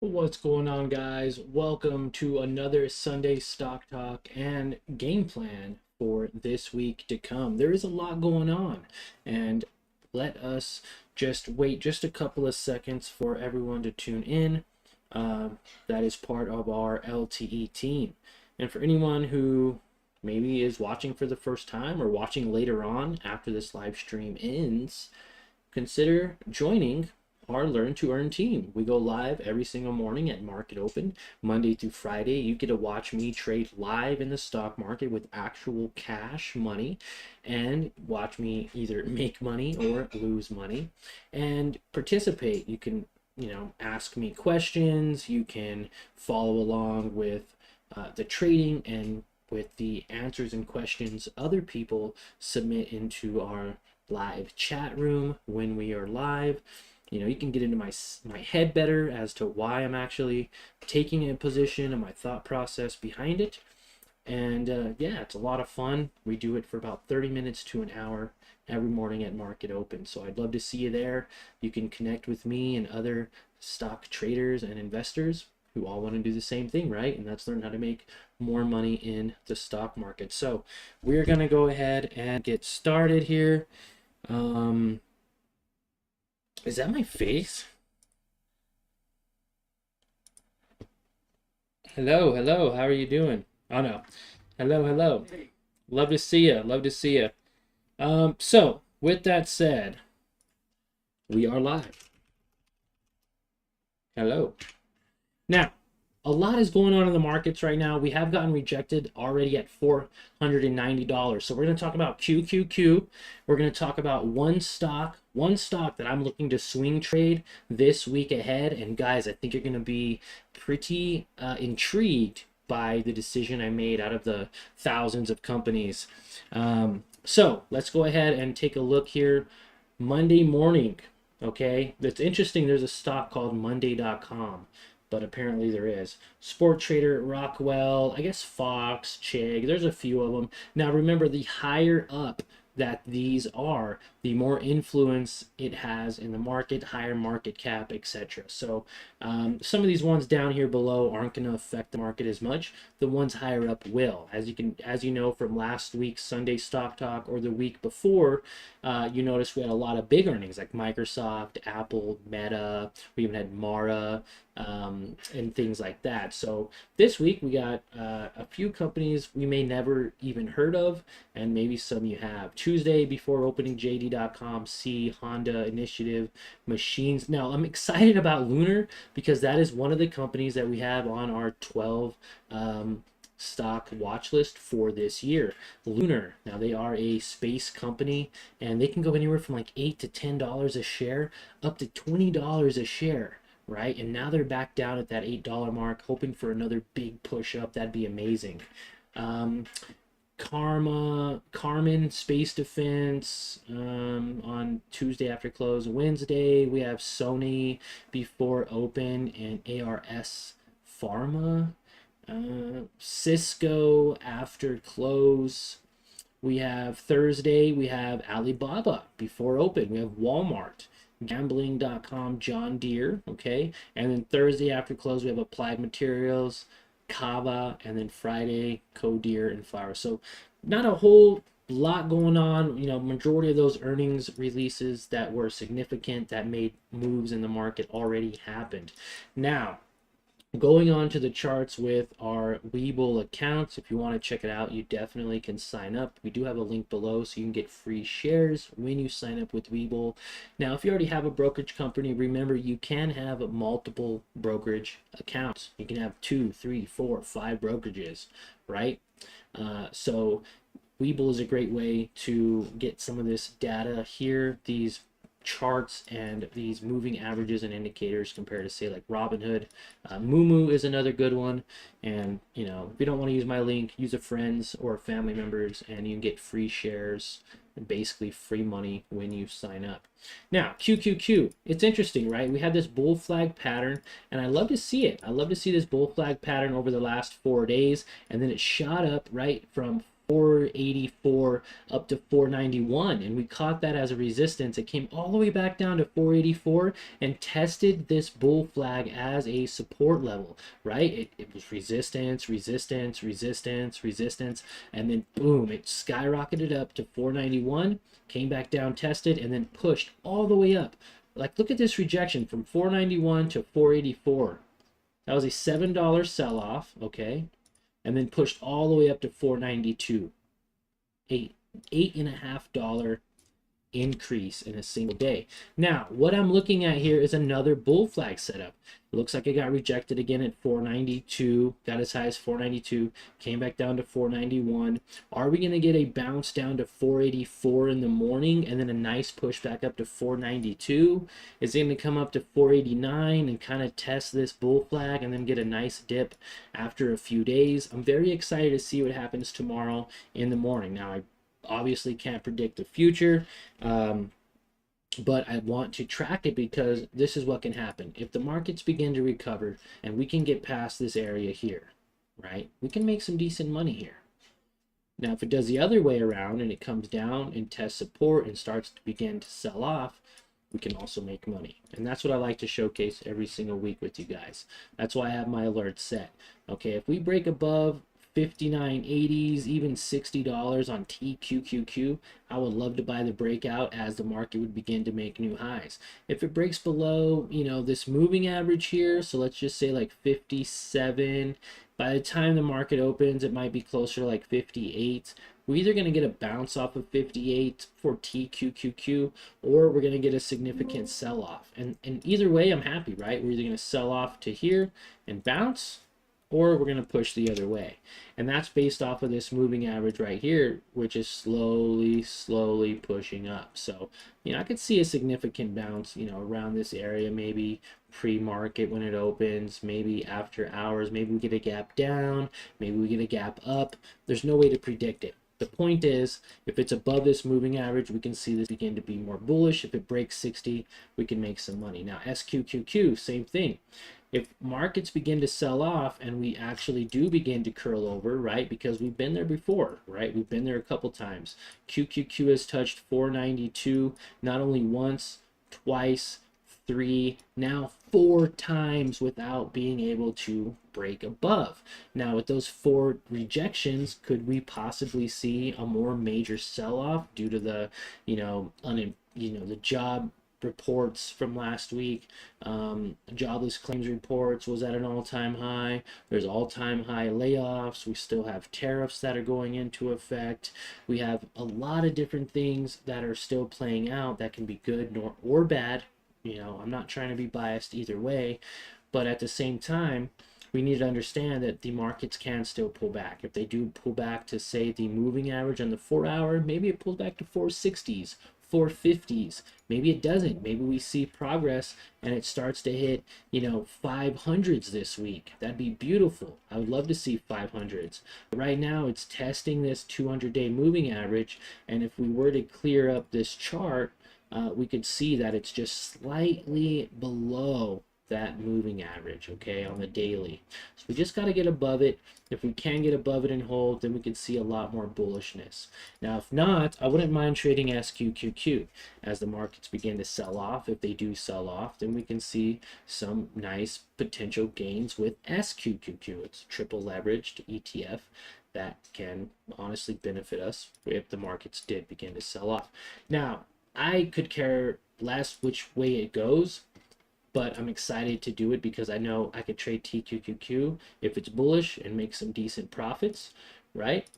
What's going on, guys? Welcome to another Sunday Stock Talk and game plan for this week to come. There is a lot going on, and let us just wait just a couple of seconds for everyone to tune in. That is part of our LTE team. And for anyone who maybe is watching for the first time or watching later on after this live stream ends, consider joining our Learn to Earn team. We go live every single morning at market open, Monday through Friday. You get to watch me trade live in the stock market with actual cash money and watch me either make money or lose money and participate. You can, ask me questions. You can follow along with the trading and with the answers and questions other people submit into our live chat room when we are live. You can get into my head better as to why I'm actually taking a position and my thought process behind it. And yeah, it's a lot of fun. We do it for about 30 minutes to an hour every morning at market open. So I'd love to see you there. You can connect with me and other stock traders and investors who all want to do the same thing, right? And that's learn how to make more money in the stock market. So we're going to go ahead and get started here. Is that my face? Hello, hello. How are you doing? Oh no. Hello, hello. Love to see you. Love to see you. So with that said, we are live. Hello. Now, a lot is going on in the markets right now. We have gotten rejected already at $490. So we're going to talk about QQQ. We're going to talk about one stock that I'm looking to swing trade this week ahead. And guys, I think you're going to be pretty intrigued by the decision I made out of the thousands of companies. So let's go ahead and take a look here. Monday morning, okay? That's interesting. There's a stock called Monday.com, but apparently there is. Sport Trader, Rockwell, I guess Fox, Chegg, there's a few of them. Now remember, the higher up that these are, the more influence it has in the market, higher market cap, etc. So some of these ones down here below aren't going to affect the market as much. The ones higher up will. As you know from last week's Sunday Stock Talk or the week before, you notice we had a lot of big earnings like Microsoft, Apple, Meta. We even had Mara. And things like that. So this week we got a few companies we may never even heard of, and maybe some you have. Tuesday before opening, JD.com, C, Honda, Initiative, Machines. Now I'm excited about Lunar because that is one of the companies that we have on our 12 stock watch list for this year. Lunar, now they are a space company and they can go anywhere from like $8 to $10 a share up to $20 a share, right? And now they're back down at that $8 mark, hoping for another big push up. That'd be amazing. Carmen Space Defense on Tuesday after close. Wednesday we have Sony before open and ARS Pharma. Cisco after close. We have Thursday, we have Alibaba before open. We have Walmart, gambling.com, John Deere, okay? And then Thursday after close, we have Applied Materials, Kava, and then Friday, Codeer and Flower. So not a whole lot going on. Majority of those earnings releases that were significant, that made moves in the market already happened. Now, going on to the charts with our WEBULL accounts. If you want to check it out, you definitely can sign up. We do have a link below so you can get free shares when you sign up with WEBULL. Now, if you already have a brokerage company, remember you can have multiple brokerage accounts. You can have 2, 3, 4, 5 brokerages, right? So WEBULL is a great way to get some of this data here, these charts and these moving averages and indicators compared to say like Robinhood. Moomoo is another good one. And if you don't want to use my link, use a friend's or family members and you can get free shares and basically free money when you sign up. Now QQQ, it's interesting, right? We had this bull flag pattern and I love to see it. I love to see this bull flag pattern over the last 4 days, and then it shot up right from 484 up to 491, and we caught that as a resistance. It came all the way back down to 484 and tested this bull flag as a support level, right? It was resistance, resistance, resistance, resistance, and then boom, it skyrocketed up to 491, came back down, tested, and then pushed all the way up. Like, look at this rejection from 491 to 484. That was a $7 sell-off, okay? And then pushed all the way up to 492. $8.50 increase in a single day. Now, what I'm looking at here is another bull flag setup. It looks like it got rejected again at 492, got as high as 492, came back down to 491. Are we going to get a bounce down to 484 in the morning and then a nice push back up to 492? Is it going to come up to 489 and kind of test this bull flag and then get a nice dip after a few days? I'm very excited to see what happens tomorrow in the morning. Now, I obviously can't predict the future, but I want to track it because this is what can happen. If the markets begin to recover and we can get past this area here, right, we can make some decent money here. Now, if it does the other way around and it comes down and tests support and starts to begin to sell off, we can also make money. And that's what I like to showcase every single week with you guys. That's why I have my alerts set. Okay, if we break above 59.80s, even $60 on TQQQ, I would love to buy the breakout as the market would begin to make new highs. If it breaks below, you know, this moving average here, so let's just say like 57, by the time the market opens, it might be closer to like 58. We're either going to get a bounce off of 58 for TQQQ, or we're going to get a significant sell-off. And either way, I'm happy, right? We're either going to sell off to here and bounce, or we're going to push the other way. And that's based off of this moving average right here, which is slowly pushing up. So, you know, I could see a significant bounce, you know, around this area, maybe pre-market when it opens, maybe after hours, maybe we get a gap down, maybe we get a gap up. There's no way to predict it. The point is, if it's above this moving average, we can see this begin to be more bullish. If it breaks 60, we can make some money. Now, SQQQ, same thing. If markets begin to sell off and we actually do begin to curl over, right, because we've been there before, right, we've been there a couple times. QQQ has touched 492 not only once, twice, 3, now 4 times without being able to break above. Now, with those 4 rejections, could we possibly see a more major sell-off due to the, the job reports from last week? Jobless claims reports was at an all-time high. There's all-time high layoffs. We still have tariffs that are going into effect. We have a lot of different things that are still playing out that can be good or bad. You know, I'm not trying to be biased either way, but at the same time, we need to understand that the markets can still pull back. If they do pull back to, say, the moving average on the 4-hour, maybe it pulls back to 460s, 450s. Maybe it doesn't. Maybe we see progress and it starts to hit, 500s this week. That'd be beautiful. I would love to see 500s. But right now, it's testing this 200-day moving average, and if we were to clear up this chart, we could see that it's just slightly below that moving average, okay, on the daily. So we just got to get above it. If we can get above it and hold, then we can see a lot more bullishness. Now, if not, I wouldn't mind trading SQQQ as the markets begin to sell off. If they do sell off, then we can see some nice potential gains with SQQQ. It's triple leveraged ETF that can honestly benefit us if the markets did begin to sell off. Now, I could care less which way it goes, but I'm excited to do it because I know I could trade TQQQ if it's bullish and make some decent profits, right?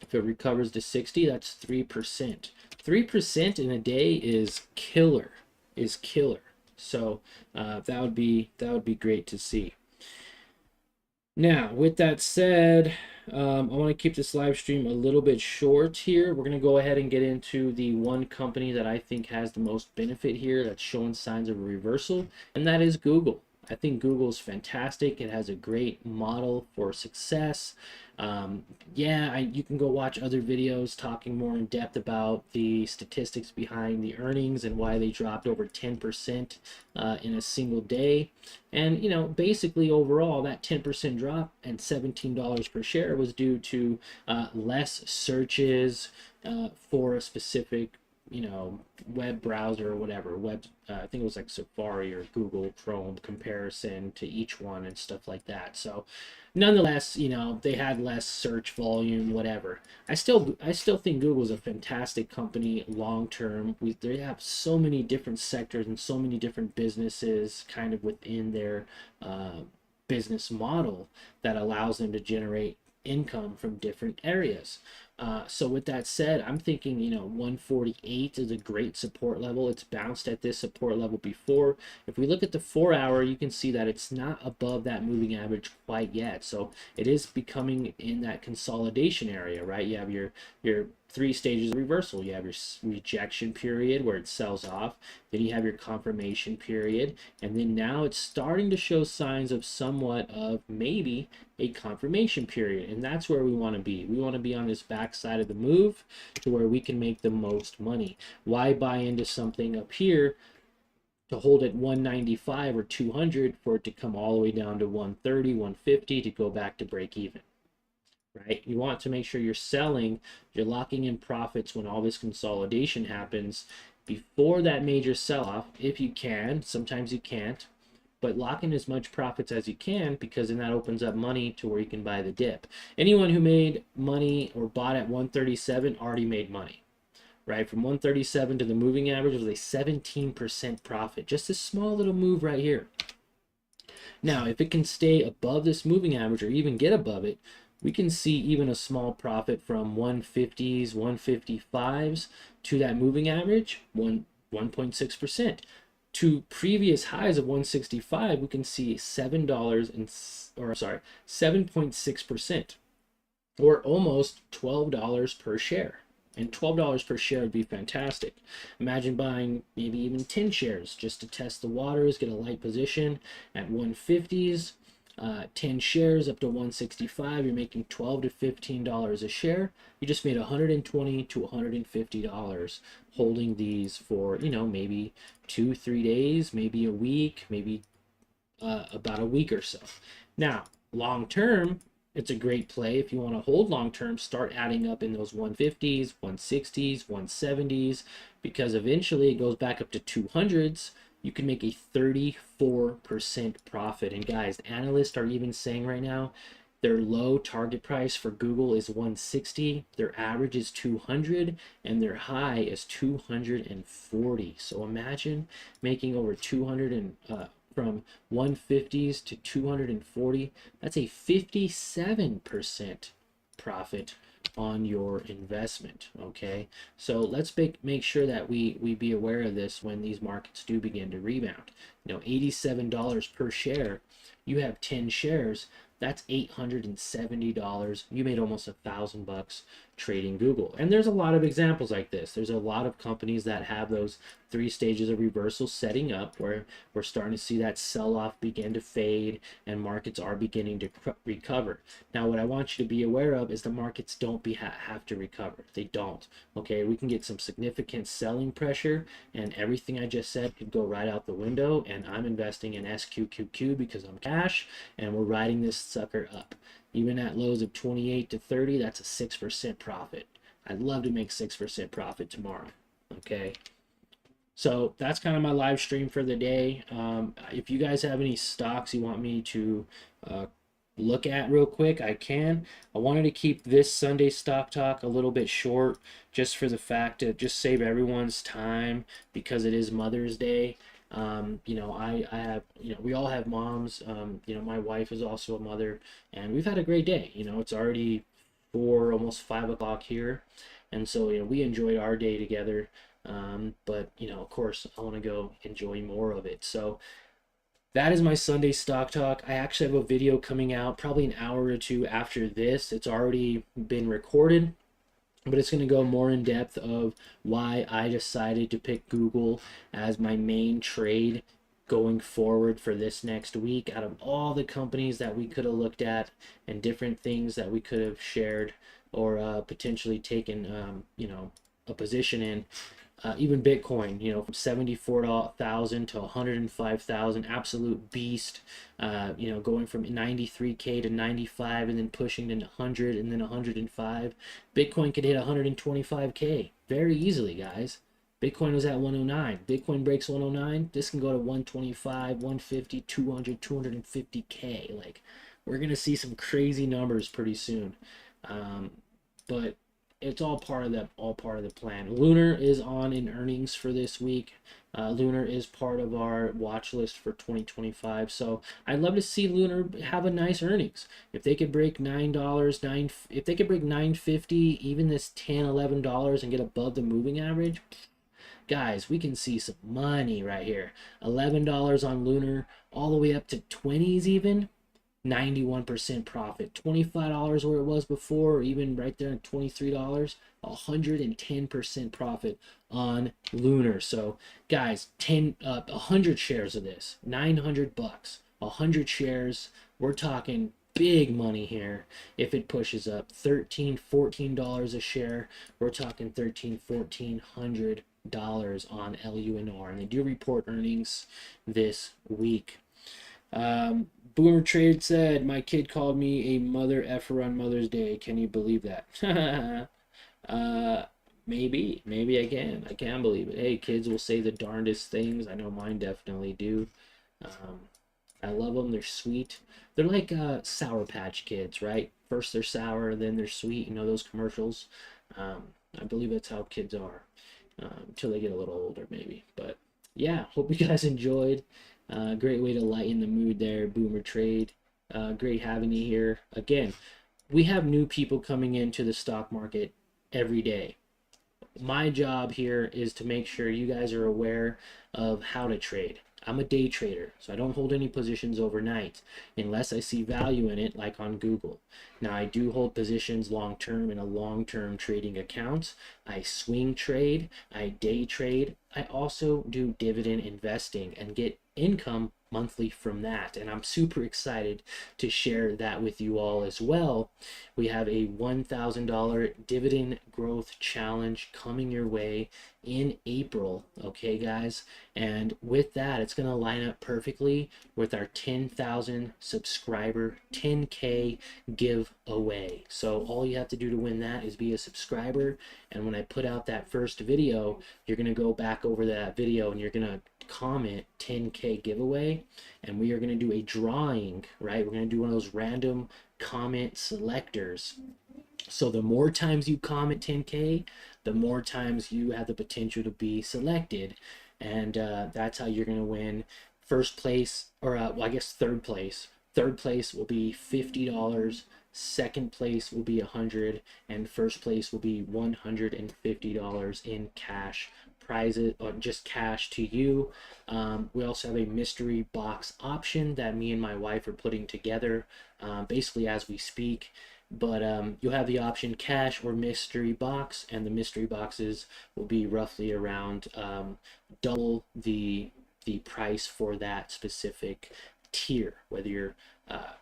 If it recovers to 60, that's 3%. 3% in a day is killer, So that would be great to see. Now, with that said, I want to keep this live stream a little bit short here. We're going to go ahead and get into the one company that I think has the most benefit here that's showing signs of a reversal, and that is Google. I think Google's fantastic. It has a great model for success. Yeah, you can go watch other videos talking more in depth about the statistics behind the earnings and why they dropped over 10% in a single day. And, you know, basically overall, that 10% drop and $17 per share was due to less searches for a specific, you know, web browser or whatever. I think it was like Safari or Google Chrome comparison to each one and stuff like that. So nonetheless, you know, they had less search volume, whatever. I still think Google's a fantastic company long term. They have so many different sectors and so many different businesses kind of within their business model that allows them to generate income from different areas. So with that said, I'm thinking, you know, 148 is a great support level. It's bounced at this support level before. If we look at the 4-hour, you can see that it's not above that moving average quite yet. So it is becoming in that consolidation area, right? You have your 3 stages of reversal. You have your rejection period where it sells off, then you have your confirmation period, and then now it's starting to show signs of somewhat of maybe a confirmation period, and that's where we want to be. We want to be on this back side of the move to where we can make the most money. Why buy into something up here to hold at 195 or 200 for it to come all the way down to 130, 150 to go back to break even? Right? You want to make sure you're selling, you're locking in profits when all this consolidation happens before that major sell-off, if you can. Sometimes you can't, but lock in as much profits as you can, because then that opens up money to where you can buy the dip. Anyone who made money or bought at 137 already made money, right? From 137 to the moving average was a 17% profit. Just a small little move right here. Now, if it can stay above this moving average or even get above it, we can see even a small profit from 150s, 155s to that moving average, 1.6%. To previous highs of 165, we can see $7.6%, or almost $12 per share. And $12 per share would be fantastic. Imagine buying maybe even 10 shares just to test the waters, get a light position at 150s. 10 shares up to 165, you're making $12 to $15 a share. You just made $120 to $150 holding these for, you know, maybe 2-3 days, maybe a week, maybe about a week or so. Now, long term, it's a great play. If you want to hold long term, start adding up in those 150s, 160s, 170s, because eventually it goes back up to 200s. You can make a 34% profit. And guys, analysts are even saying right now their low target price for Google is 160, their average is 200, and their high is 240. So imagine making over 200 and from 150s to 240. That's a 57% profit on your investment. Okay, so let's make sure that we be aware of this when these markets do begin to rebound. You know, $87 per share, you have 10 shares, that's $870. You made almost $1,000 trading Google. And there's a lot of examples like this. There's a lot of companies that have those 3 stages of reversal setting up, where we're starting to see that sell-off begin to fade and markets are beginning to recover. Now, what I want you to be aware of is the markets don't have to recover. They don't. Okay, we can get some significant selling pressure and everything I just said could go right out the window, and I'm investing in SQQQ because I'm cash and we're riding this sucker up. Even at lows of 28 to 30, that's a 6% profit. I'd love to make 6% profit tomorrow. Okay, so that's kind of my live stream for the day. If you guys have any stocks you want me to look at real quick, I can. I wanted to keep this Sunday stock talk a little bit short, just for the fact to just save everyone's time, because it is Mother's Day. You know, I have, you know, we all have moms. You know, my wife is also a mother, and we've had a great day. You know, it's already 4, almost 5 o'clock here, and so, you know, we enjoyed our day together. But, you know, of course, I want to go enjoy more of it. So that is my Sunday stock talk. I actually have a video coming out probably an hour or 2 after this. It's already been recorded, but it's going to go more in depth of why I decided to pick Google as my main trade going forward for this next week. Out of all the companies that we could have looked at and different things that we could have shared or potentially taken, a position in, even Bitcoin, from 74,000 to 105,000, absolute beast. Going from 93K to 95 and then pushing to 100 and then 105. Bitcoin could hit 125K very easily, guys. Bitcoin was at 109. Bitcoin breaks 109. This can go to 125, 150, 200, 250K. Like, we're going to see some crazy numbers pretty soon. But it's all part of the plan. Lunar is on in earnings for this week. Lunar is part of our watch list for 2025. So I'd love to see Lunar have a nice earnings. If they could break $9, if they could break 9.50, even this $10, $11 and get above the moving average, guys, we can see some money right here. $11 on Lunar, all the way up to 20s even. 91% profit. $25 where it was before, or even right there at $23, 110% profit on Lunar. So guys, 100 shares of this, $900, 100 shares. We're talking big money here. If it pushes up $13-14 a share, we're talking $1,400 on LUNR, and they do report earnings this week. Boomer Trade said, my kid called me a mother effer on Mother's Day. Can you believe that? Maybe I can believe it. Hey, kids will say the darndest things. I know mine definitely do. I love them. They're sweet. They're like Sour Patch Kids, right? First they're sour, then they're sweet. You know those commercials? I believe that's how kids are until they get a little older, maybe. But yeah, hope you guys enjoyed. Great way to lighten the mood there, Boomer Trade. Great having you here. Again, we have new people coming into the stock market every day. My job here is to make sure you guys are aware of how to trade. I'm a day trader, so I don't hold any positions overnight unless I see value in it, like on Google. Now, I do hold positions long-term in a long-term trading account. I swing trade, I day trade. I also do dividend investing and get income monthly from that, and I'm super excited to share that with you all as well. We have a $1,000 dividend growth challenge coming your way in April, okay guys? And with that, it's going to line up perfectly with our 10,000 subscriber 10K giveaway. So all you have to do to win that is be a subscriber, and when I put out that first video, you're going to go back over that video and you're going to comment 10K giveaway, and we are going to do a drawing, right? We're going to do one of those random comment selectors. So the more times you comment 10K, the more times you have the potential to be selected, and that's how you're going to win. First place, or well, I guess third place. Third place will be $50. Second place will be $100, and first place will be $150 in cash prizes, or just cash to you. We also have a mystery box option that me and my wife are putting together basically as we speak. But you'll have the option cash or mystery box, and the mystery boxes will be roughly around double the price for that specific tier. Whether you're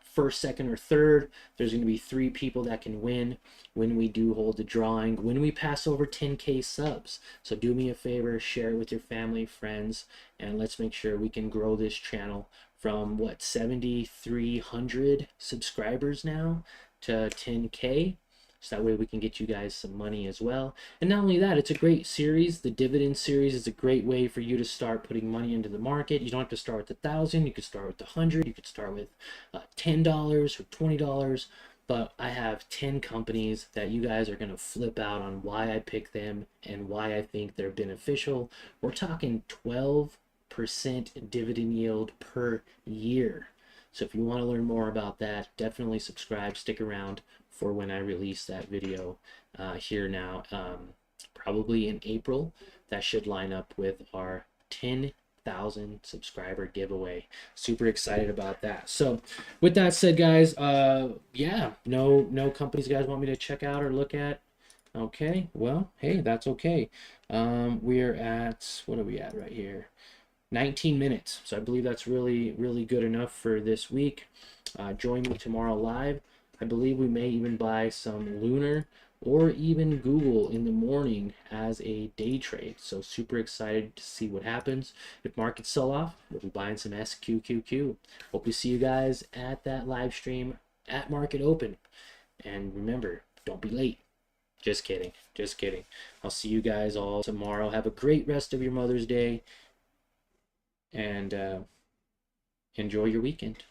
first, second, or third, there's going to be 3 people that can win when we do hold the drawing, when we pass over 10K subs. So do me a favor, share it with your family, friends, and let's make sure we can grow this channel from, what, 7,300 subscribers now to 10K. So that way we can get you guys some money as well. And not only that, it's a great series. The dividend series is a great way for you to start putting money into the market. You don't have to start with 1,000. You could start with 100. You could start with $10 or $20. But I have 10 companies that you guys are going to flip out on why I pick them and why I think they're beneficial. We're talking 12% dividend yield per year. So if you want to learn more about that, definitely subscribe, stick around for when I release that video here now, probably in April. That should line up with our 10,000 subscriber giveaway. Super excited about that. So with that said, guys, yeah, no companies you guys want me to check out or look at. Okay, well, hey, that's okay. We're at, what are we at right here? 19 minutes. So I believe that's really, really good enough for this week. Join me tomorrow live. I believe we may even buy some Lunar or even Google in the morning as a day trade. So super excited to see what happens. If markets sell off, we'll be buying some SQQQ. Hope to see you guys at that live stream at market open. And remember, don't be late. Just kidding. Just kidding. I'll see you guys all tomorrow. Have a great rest of your Mother's Day. And enjoy your weekend.